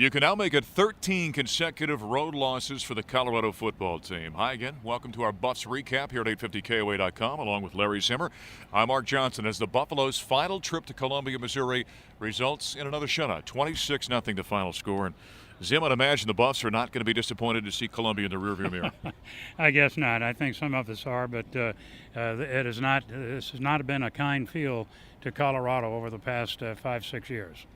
You can now make it 13 consecutive road losses for the Colorado football team. Hi again. Welcome to our Buffs recap here at 850KOA.com along with Larry Zimmer. I'm Mark Johnson as the Buffaloes' final trip to Columbia, Missouri results in another shutout. 26-0 the final score. And Zim, I'd imagine the Buffs are not going to be disappointed to see Columbia in the rearview mirror. I guess not. I think some of us are, but it is not. This has not been a kind feel to Colorado over the past 5-6 years.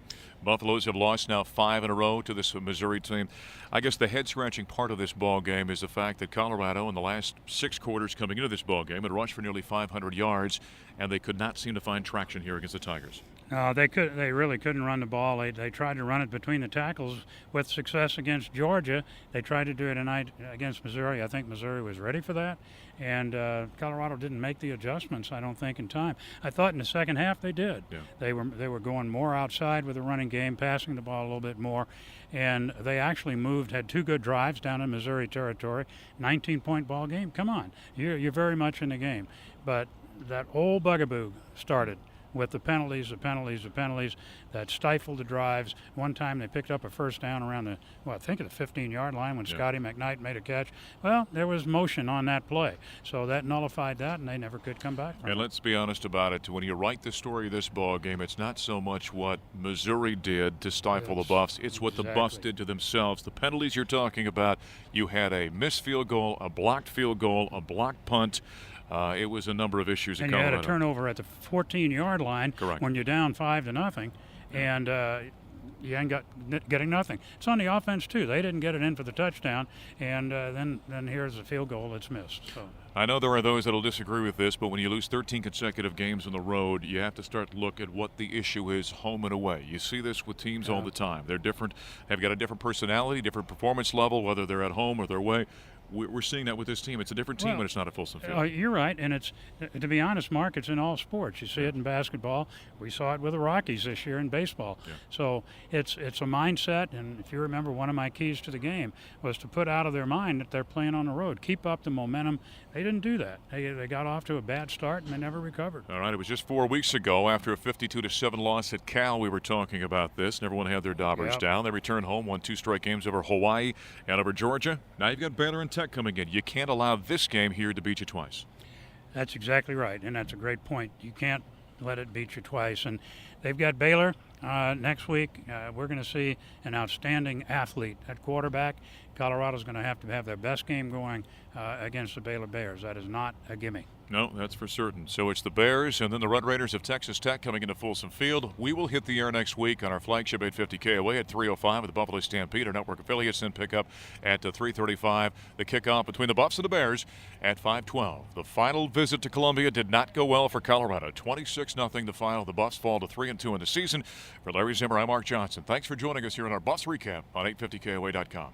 Buffaloes have lost now 5 in a row to this Missouri team. I guess the head-scratching part of this ball game is the fact that Colorado, in the last 6 quarters coming into this ball game, had rushed for nearly 500 yards, and they could not seem to find traction here against the Tigers. They really couldn't run the ball. They tried to run it between the tackles with success against Georgia. They tried to do it tonight against Missouri. I think Missouri was ready for that, and Colorado didn't make the adjustments, I don't think, in time. I thought in the second half they did. Yeah. They were going more outside with the running game, passing the ball a little bit more, and they actually had 2 good drives down in Missouri territory. 19-point ball game. Come on, you're very much in the game, but that old bugaboo started with the penalties that stifled the drives. One time they picked up a first down around I think the 15-yard line when Scotty McKnight made a catch. Well, there was motion on that play, so that nullified that, and they never could come back from it. And let's be honest about it. When you write the story of this ball game, it's not so much what Missouri did to stifle the Buffs. It's what the Buffs did to themselves. The penalties you're talking about, you had a missed field goal, a blocked field goal, a blocked punt. It was a number of issues. And you had a turnover at the 14-yard line. Correct. When you're down 5-0, and you ain't getting nothing. It's on the offense too. They didn't get it in for the touchdown, and then here's a field goal that's missed. So I know there are those that will disagree with this, but when you lose 13 consecutive games on the road, you have to start to look at what the issue is home and away. You see this with teams all the time. They're different. They've got a different personality, different performance level, whether they're at home or they're away. We're seeing that with this team. It's a different team when it's not at Folsom Field. You're right, and it's, to be honest, Mark, it's in all sports. You see it in basketball. We saw it with the Rockies this year in baseball. Yeah. So it's a mindset, and if you remember, one of my keys to the game was to put out of their mind that they're playing on the road. Keep up the momentum. They didn't do that. They got off to a bad start, and they never recovered. All right, it was just 4 weeks ago after a 52-7 loss at Cal. We were talking about this, and everyone had their daubers down. They returned home, won 2 straight games over Hawaii and over Georgia. Now you've got Baylor and Tech coming in. You can't allow this game here to beat you twice. That's exactly right, and that's a great point. You can't let it beat you twice. And they've got Baylor next week. We're going to see an outstanding athlete at quarterback. Colorado's going to have their best game going against the Baylor Bears. That is not a gimme. No, that's for certain. So it's the Bears and then the Red Raiders of Texas Tech coming into Folsom Field. We will hit the air next week on our flagship 850 KOA at 3:05 with the Buffalo Stampede. Our network affiliates then pick up at 3:35. The kickoff between the Buffs and the Bears at 5:12. The final visit to Columbia did not go well for Colorado. 26-0 the final. The Buffs fall to 3-2 in the season. For Larry Zimmer, I'm Mark Johnson. Thanks for joining us here on our Buffs recap on 850KOA.com.